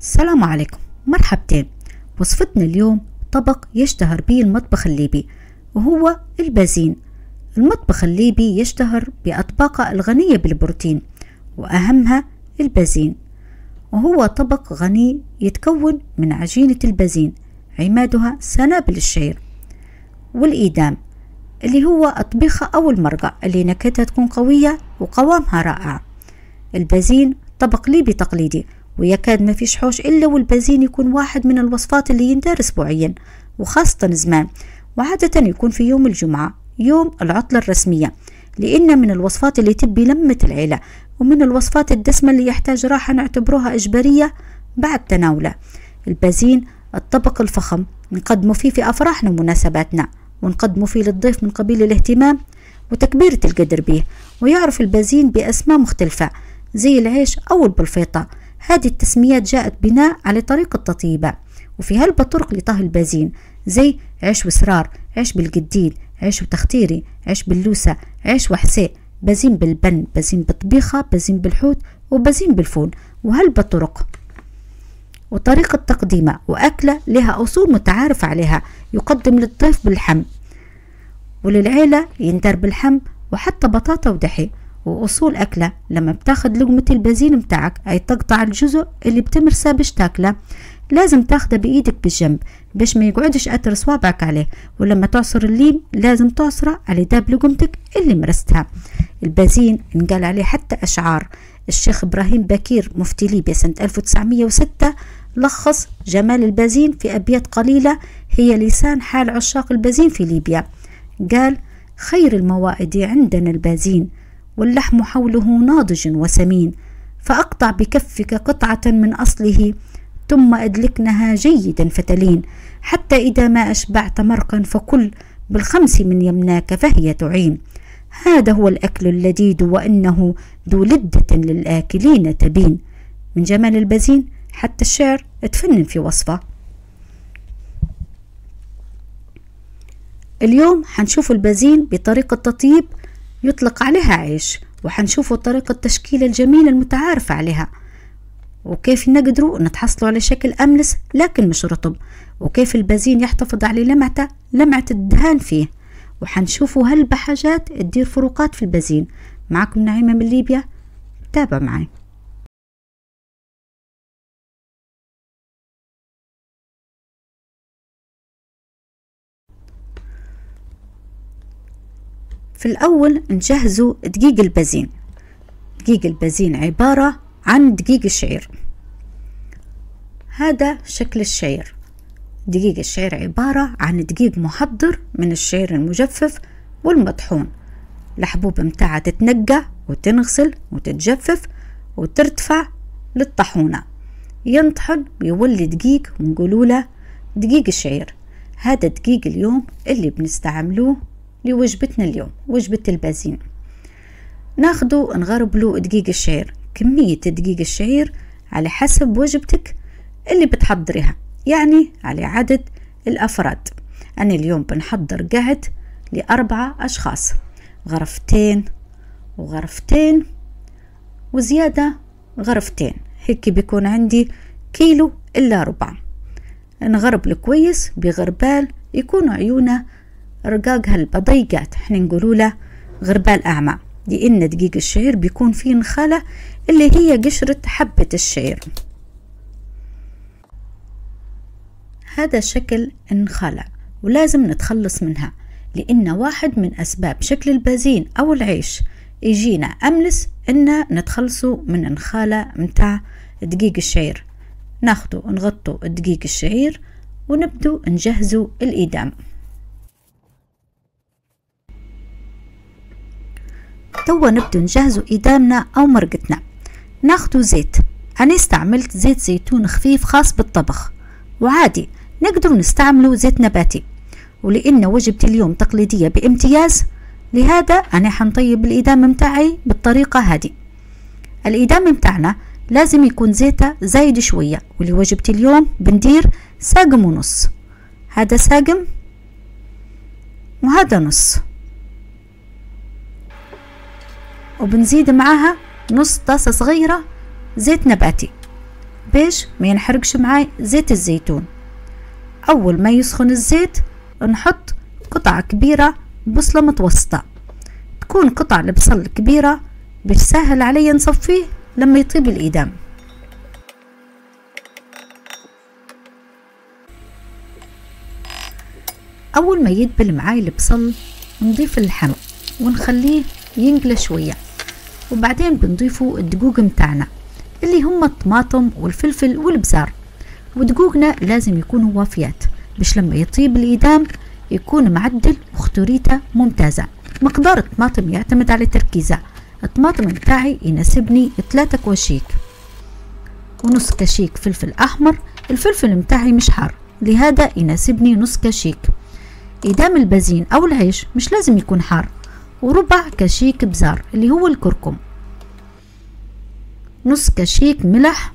السلام عليكم، مرحبتين. وصفتنا اليوم طبق يشتهر به المطبخ الليبي وهو البازين. المطبخ الليبي يشتهر بأطباقه الغنية بالبروتين وأهمها البازين، وهو طبق غني يتكون من عجينة البازين عمادها سنابل الشعير والإيدام اللي هو الطبيخة أو المرقة اللي نكهتها تكون قوية وقوامها رائع. البازين طبق ليبي تقليدي ويكاد ما فيش حوش إلا والبازين يكون واحد من الوصفات اللي يندار أسبوعيا وخاصة زمان، وعادة يكون في يوم الجمعة يوم العطلة الرسمية، لأن من الوصفات اللي تبي لمة العيلة ومن الوصفات الدسمة اللي يحتاج راحة نعتبروها إجبارية بعد تناوله. البازين الطبق الفخم نقدمه فيه في أفراحنا ومناسباتنا، ونقدمه فيه للضيف من قبيل الاهتمام وتكبيرة القدر به. ويعرف البازين بأسماء مختلفة زي العيش أو البلفيطة، هذه التسميات جاءت بناء على طريقة تطيبه، وفي هلبة طرق لطهي البازين زي عيش وسرار، عيش بالقديد، عيش وتختيري، عيش باللوسة، عيش وحساء، بازين بالبن، بازين بالطبيخة، بازين بالحوت، وبازين بالفول، وهلبة طرق وطريقة تقديمه وأكلة لها أصول متعارف عليها. يقدم للضيف بالحم وللعيلة يندر بالحم وحتى بطاطا ودحي. وأصول أكلة لما بتاخد لقمة البازين متاعك أي تقطع الجزء اللي بتمرسه باش تاكله، لازم تاخده بإيدك بالجنب باش ما يقعدش أثر صوابعك عليه، ولما تعصر الليم لازم تعصره على داب لقمتك اللي مرستها. البازين انقال عليه حتى أشعار. الشيخ إبراهيم بكير مفتي ليبيا سنة 1906 لخص جمال البازين في أبيات قليلة هي لسان حال عشاق البازين في ليبيا. قال: خير الموائد عندنا البازين، واللحم حوله ناضج وسمين، فأقطع بكفك قطعة من أصله، ثم أدلكنها جيدا فتلين، حتى إذا ما أشبعت مرقا فكل بالخمس من يمناك فهي تعين. هذا هو الأكل اللذيذ وإنه ذو لذة للآكلين تبين. من جمال البازين حتى الشعر اتفنن في وصفه. اليوم حنشوف البازين بطريقة تطيب يطلق عليها عيش، وحنشوفوا طريقة تشكيل الجميلة المتعارف عليها، وكيف نقدروا نتحصلوا على شكل أملس لكن مش رطب، وكيف البازين يحتفظ على لمعة الدهان فيه. وحنشوفوا هالبحاجات تدير فروقات في البازين. معكم نعيمة من ليبيا، تابع معي. في الأول نجهزوا دقيق البازين. دقيق البازين عبارة عن دقيق الشعير، هذا شكل الشعير. دقيق الشعير عبارة عن دقيق محضر من الشعير المجفف والمطحون. الحبوب متاعها تتنقى وتنغسل وتتجفف وترتفع للطحونة، ينطحن ويولي دقيق ونقولوا له دقيق الشعير. هذا دقيق اليوم اللي بنستعملوه لوجبتنا اليوم، وجبة البازين. ناخدو نغربلو دقيق الشعير، كمية دقيق الشعير على حسب وجبتك اللي بتحضريها، يعني على عدد الأفراد. أنا اليوم بنحضر قعد ل4 أشخاص، غرفتين وغرفتين وزيادة غرفتين، هيك بيكون عندي كيلو إلا ربع. نغربل كويس بغربال يكونوا عيونه رقاق هالبضيقات، احنا نقولوا له غربال أعمى، لأن دقيق الشعير بيكون فيه نخالة اللي هي قشرة حبة الشعير. هذا شكل النخالة ولازم نتخلص منها، لأن واحد من أسباب شكل البازين أو العيش يجينا أملس إن نتخلصوا من النخالة متاع دقيق الشعير. ناخدو نغطو دقيق الشعير ونبدو نجهزوا الإيدام. توا نبدو نجهزوا إيدامنا أو مرقتنا. ناخدو زيت، أنا استعملت زيت زيتون خفيف خاص بالطبخ، وعادي نقدر نستعملوا زيت نباتي، ولأن وجبتي اليوم تقليدية بامتياز لهذا أنا حنطيب الإيدام متاعي بالطريقة هذه. الإيدام متاعنا لازم يكون زيته زايد شوية، ولوجبتي اليوم بندير ساقم ونص، هذا ساقم وهذا نص، وبنزيد معاها نص طاسة صغيرة زيت نباتي. باش ما ينحرقش معاي زيت الزيتون. أول ما يسخن الزيت نحط قطعة كبيرة بصلة متوسطة، تكون قطع البصل كبيرة باش سهل عليا نصفيه لما يطيب الإيدام. أول ما يدبل معاي البصل نضيف اللحم ونخليه ينقلى شوية، وبعدين بنضيفوا الدقوق متاعنا اللي هم الطماطم والفلفل والبزار. ودقوقنا لازم يكونوا وافيات باش لما يطيب الإيدام يكون معدل وخطوريته ممتازة. مقدار الطماطم يعتمد على تركيزه. الطماطم متاعي يناسبني 3 كواشيك ونص كشيك فلفل أحمر. الفلفل متاعي مش حار لهذا يناسبني نص كشيك. إيدام البازين أو العيش مش لازم يكون حار. وربع كشيك بزار اللي هو الكركم. نص كشيك ملح.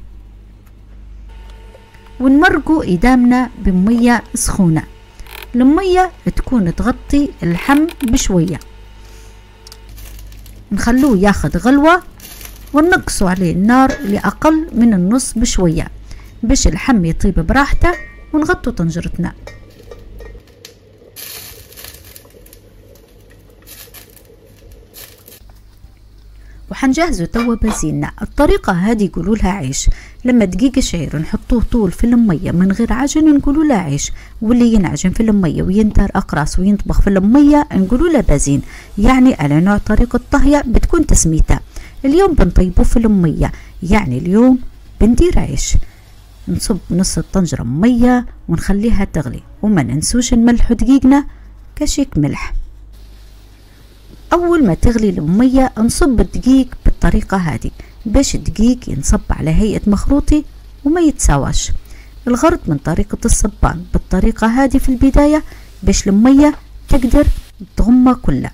ونمرقوا إيدامنا بمية سخونة. المية تكون تغطي اللحم بشوية، نخلوه ياخد غلوة ونقصوا عليه النار لأقل من النص بشوية باش اللحم يطيب براحته. ونغطوا طنجرتنا. وحنجهزوا توا بازيننا. الطريقة هذه يقولوا لها عيش. لما دقيق الشعير نحطوه طول في المية من غير عجن نقولوا له عيش، واللي ينعجن في المية ويندر أقراص وينطبخ في المية نقولوا له بازين. يعني على نوع طريقة طهية بتكون تسميته. اليوم بنطيبوه في المية، يعني اليوم بندير عيش. نصب نص الطنجرة مية ونخليها تغلي، وما ننسوش نملحوا دقيقنا كشيك ملح. أول ما تغلي المية نصب الدقيق بالطريقة هذه باش الدقيق ينصب على هيئة مخروطي وما يتساواش. الغرض من طريقة الصبان بالطريقة هذه في البداية باش المية تقدر تغمى كلها.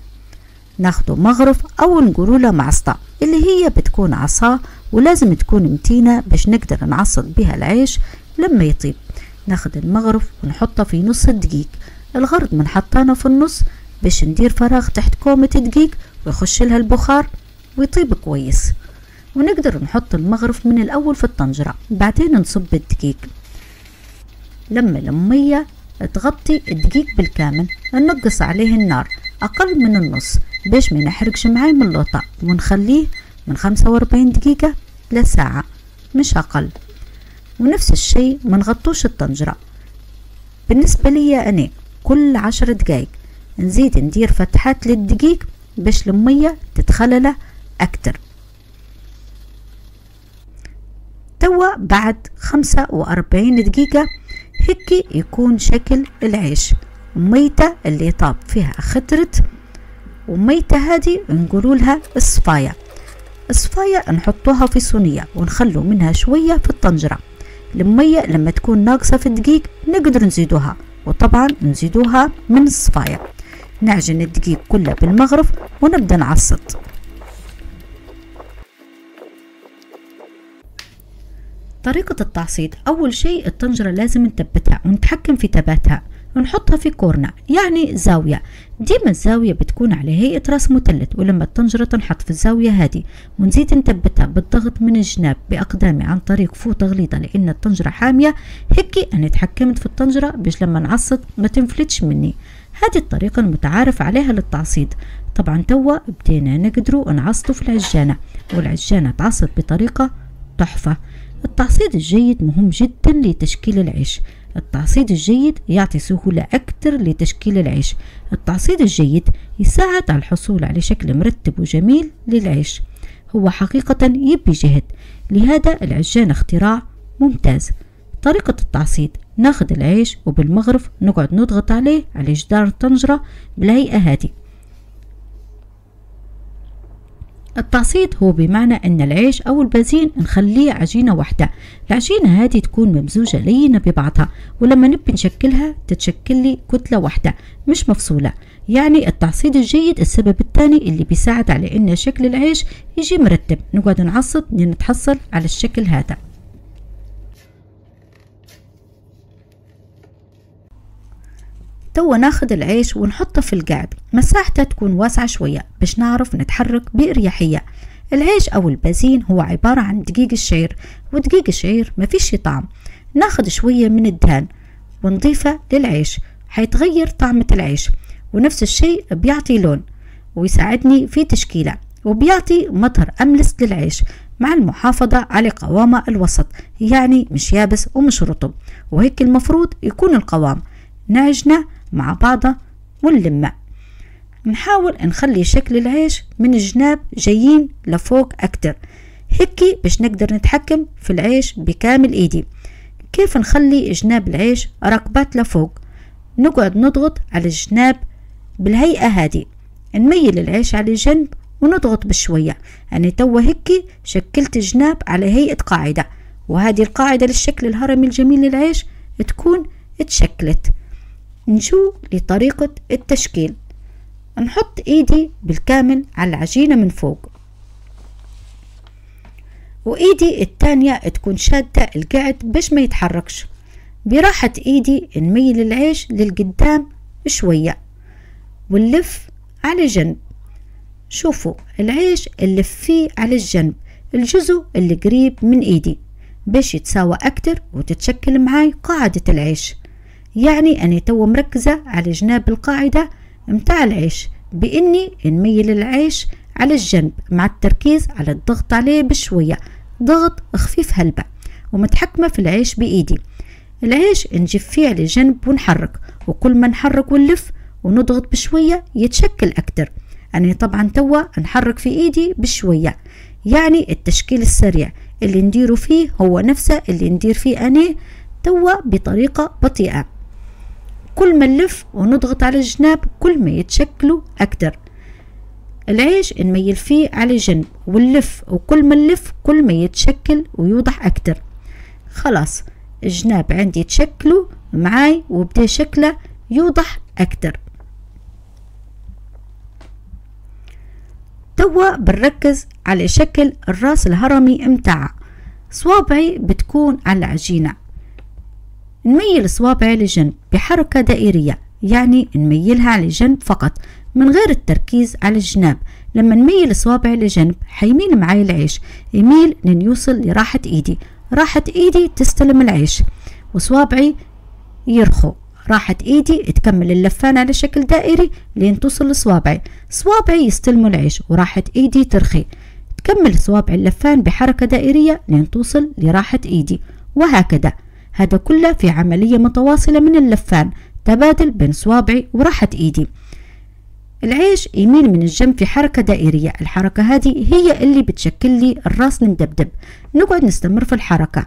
ناخدو مغرف أو نقولوا له معصطة اللي هي بتكون عصا، ولازم تكون متينة باش نقدر نعصد بها العيش لما يطيب. ناخد المغرف ونحطه في نص الدقيق. الغرض من حطانه في النص باش ندير فراغ تحت كومة دقيق ويخش لها البخار ويطيب كويس. ونقدر نحط المغرف من الأول في الطنجرة، بعدين نصب الدقيق. لما المية تغطي الدقيق بالكامل ننقص عليه النار أقل من النص باش ما ينحرقش معاي من اللوطة، ونخليه من 45 دقيقة لساعة مش أقل. ونفس الشيء ما نغطوش الطنجرة. بالنسبة لي أنا كل 10 دقايق نزيد ندير فتحات للدقيق باش المية تتخلله أكتر. توا بعد 45 دقيقة هيك يكون شكل العيش. ميتة اللي طاب فيها خطرت، وميتة هذه نقولوا لها الصفاية. الصفاية نحطوها في صينية ونخلو منها شوية في الطنجرة. المية لما تكون ناقصة في الدقيق نقدر نزيدوها، وطبعا نزيدوها من الصفاية. نعجن الدقيق كله بالمغرف ونبدأ نعصط. طريقة التعصيد: أول شيء الطنجرة لازم نثبتها ونتحكم في ثباتها، ونحطها في كورنر يعني زاوية. ديما الزاوية بتكون على هيئة راس مثلث، ولما الطنجرة تنحط في الزاوية هذه ونزيد نثبتها بالضغط من الجناب بأقدامي عن طريق فوط تغليظة لأن الطنجرة حامية. هيك أنا اتحكمت في الطنجرة باش لما نعصد ما تنفلتش مني. هذه الطريقة المتعارف عليها للتعصيد. طبعا توا بدينا نقدروا نعصدوا في العجانة، والعجانة تعصد بطريقة تحفة. التعصيد الجيد مهم جدا لتشكيل العيش. التعصيد الجيد يعطي سهولة أكثر لتشكيل العيش. التعصيد الجيد يساعد على الحصول على شكل مرتب وجميل للعيش. هو حقيقة يبي جهد، لهذا العجان اختراع ممتاز. طريقة التعصيد: ناخد العيش وبالمغرف نقعد نضغط عليه على جدار الطنجرة بالهيئة هذه. التعصيد هو بمعنى أن العيش أو البازين نخليه عجينة واحدة. العجينة هذه تكون ممزوجة لينة ببعضها، ولما نبي نشكلها تتشكل لي كتلة واحدة مش مفصولة. يعني التعصيد الجيد السبب الثاني اللي بيساعد على أن شكل العيش يجي مرتب. نقعد نعصد لنتحصل على الشكل هذا. توا ناخد العيش ونحطه في القعد، مساحته تكون واسعة شوية باش نعرف نتحرك بإريحية. العيش أو البازين هو عبارة عن دقيق الشعير، ودقيق الشعير ما فيش طعم. ناخد شوية من الدهن ونضيفه للعيش، حيتغير طعمة العيش، ونفس الشيء بيعطي لون ويساعدني في تشكيله، وبيعطي مطر أملس للعيش مع المحافظة على قوامه الوسط، يعني مش يابس ومش رطب. وهيك المفروض يكون القوام، نعجنه مع بعضه ونلمه. نحاول نخلي شكل العيش من الجناب جايين لفوق أكتر، هيك باش نقدر نتحكم في العيش بكامل ايدي. كيف نخلي جناب العيش ركبات لفوق؟ نقعد نضغط على الجناب بالهيئة هذه، نميل العيش على جنب ونضغط بشوية. يعني توا هيك شكلت جناب على هيئة قاعدة، وهذه القاعدة للشكل الهرمي الجميل للعيش تكون اتشكلت. نجو لطريقة التشكيل، نحط ايدي بالكامل على العجينة من فوق، وايدي التانية تكون شادة القعد باش ما يتحركش. براحة ايدي نميل العيش للقدام شوية ونلف على جنب. شوفوا العيش نلف فيه على الجنب الجزء اللي قريب من ايدي باش يتساوى اكتر وتتشكل معاي قاعدة العيش. يعني أنا تو مركزة على جناب القاعدة متاع العيش، بإني نميل العيش على الجنب مع التركيز على الضغط عليه بشوية، ضغط خفيف هلبة، ومتحكمة في العيش بإيدي. العيش نجيب فيه على جنب ونحرك، وكل ما نحرك ونلف ونضغط بشوية يتشكل أكتر. أنا طبعا توا نحرك في إيدي بشوية، يعني التشكيل السريع اللي نديره فيه هو نفسه اللي ندير فيه أنا توا بطريقة بطيئة. كل ما نلف ونضغط على الجناب كل ما يتشكلوا أكتر. العيش نميل فيه على جنب ونلف، وكل ما نلف كل ما يتشكل ويوضح أكتر. خلاص الجناب عندي يتشكلوا معاي وبدأ شكله يوضح أكتر. توا بنركز على شكل الراس الهرمي متاعها. صوابعي بتكون على العجينة، نميل صوابعي لجنب بحركة دائرية، يعني نميلها على جنب فقط من غير التركيز على الجناب. لما نميل صوابعي لجنب حيميل معي العيش، يميل لن يوصل لراحة ايدي، راحة ايدي تستلم العيش وصوابعي يرخوا. راحة ايدي تكمل اللفان على شكل دائري لين توصل لصوابعي، صوابعي يستلموا العيش وراحة ايدي ترخي، تكمل صوابع اللفان بحركة دائرية لين توصل لراحة ايدي، وهكذا. هذا كله في عملية متواصلة من اللفان، تبادل بين صوابعي وراحة ايدي. العيش يميل من الجنب في حركة دائرية، الحركة هذه هي اللي بتشكل لي الراس المدبدب. نقعد نستمر في الحركة،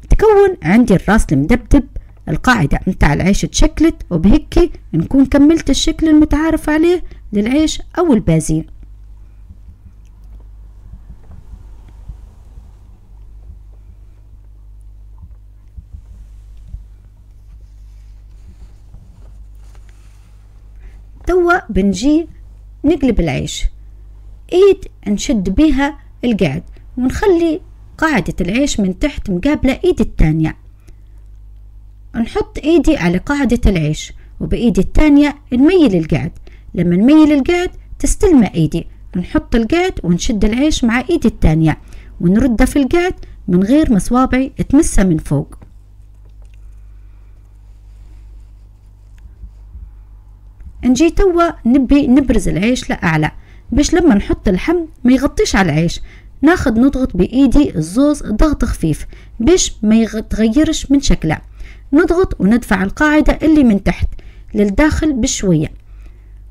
تكون عندي الراس المدبدب، القاعدة متاع العيش تشكلت، وبهيك نكون كملت الشكل المتعارف عليه للعيش أو البازين. توا بنجي نقلب العيش، ايد نشد بيها القعد ونخلي قاعدة العيش من تحت مقابلة ايد التانية. نحط ايدي على قاعدة العيش وبايدي التانية نميل القعد. لما نميل القعد تستلم ايدي، نحط القعد ونشد العيش مع ايدي التانية ونرده في القعد من غير ما صوابعي تمسها من فوق. نجي توا نبي نبرز العيش لأعلى باش لما نحط اللحم ما يغطيش على العيش. ناخد نضغط بإيدي الزوز ضغط خفيف باش ما يتغيرش من شكله. نضغط وندفع القاعدة اللي من تحت للداخل بشوية،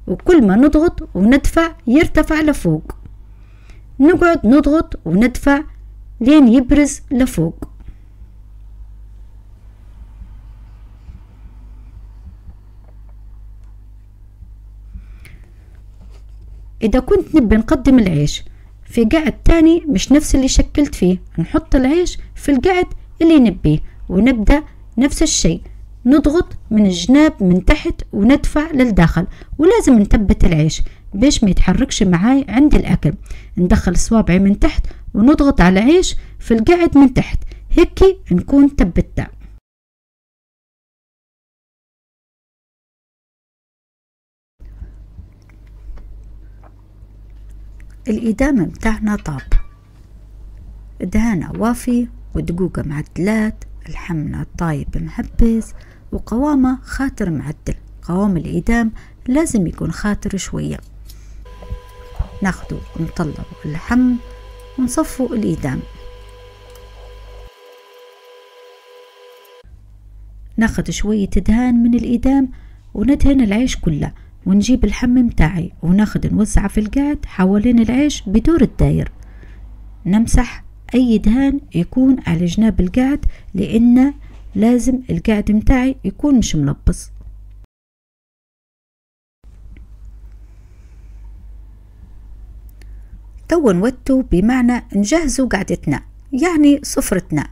وكل ما نضغط وندفع يرتفع لفوق. نقعد نضغط وندفع لين يبرز لفوق. إذا كنت نبي نقدم العيش في قعد تاني مش نفس اللي شكلت فيه، نحط العيش في القعد اللي نبيه ونبدأ نفس الشيء، نضغط من الجناب من تحت وندفع للداخل، ولازم نثبت العيش باش ما يتحركش معاي عند الأكل. ندخل صوابعي من تحت ونضغط على العيش في القعد من تحت، هيك نكون ثبتها. الإدام متاعنا طاب، دهانة وافي ودقوقة معدلات، الحمنة طايب محبس وقوامة خاطر معدل. قوام الإدام لازم يكون خاطر شوية. ناخدو نطلعو اللحم ونصفو الإدام. ناخد شوية دهان من الإدام وندهن العيش كله، ونجيب الحم متاعي وناخد نوزعه في القعد حوالين العيش بدور الداير. نمسح أي دهان يكون على جناب القعد، لأن لازم القعد متاعي يكون مش ملبس. تو نوتو بمعنى نجهزو قعدتنا، يعني سفرتنا،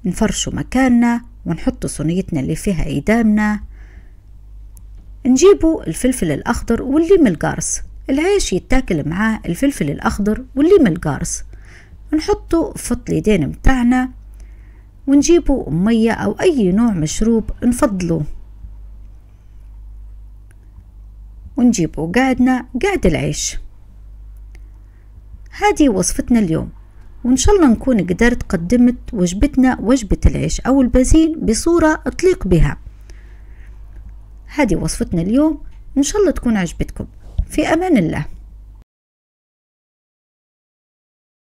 نفرشو مكاننا ونحطو صينيتنا اللي فيها إدامنا. نجيبو الفلفل الأخضر والليم القارص، العيش يتاكل معاه الفلفل الأخضر والليم القارص. نحطو فط اليدين متاعنا ونجيبو مية أو أي نوع مشروب نفضلوه، ونجيبو قاعدنا قاعد العيش. هذه وصفتنا اليوم، وإن شاء الله نكون قدرت قدمت وجبتنا وجبة العيش أو البازين بصورة تليق بها. هذه وصفتنا اليوم، إن شاء الله تكون عجبتكم. في أمان الله.